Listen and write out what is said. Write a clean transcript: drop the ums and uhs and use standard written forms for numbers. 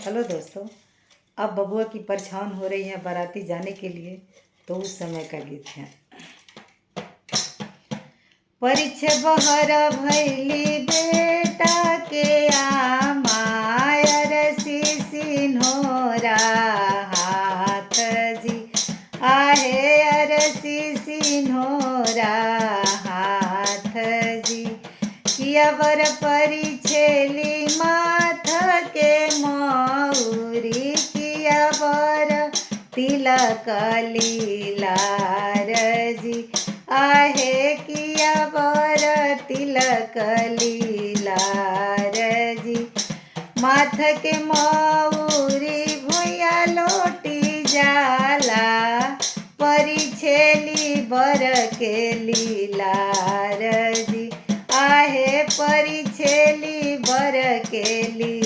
Hello दोस्तों, अब बबुआ की परछावन हो रही है बाराती जाने के लिए, तो उस समय का गीत है। परिछे बहर भैली बेटा के आमायर सिसिन्होरा हाथ जी आहे अरसी सिन्होरा हाथ जी किया बर परिछेली माथ के मौरी किया बर तिलक लीलार जी आहे किया बर तिलक लीलार जी माथ के मौरी भुइया लोटी जाला परिछेली बर के लीलार जी आहे परिछेली बर के ली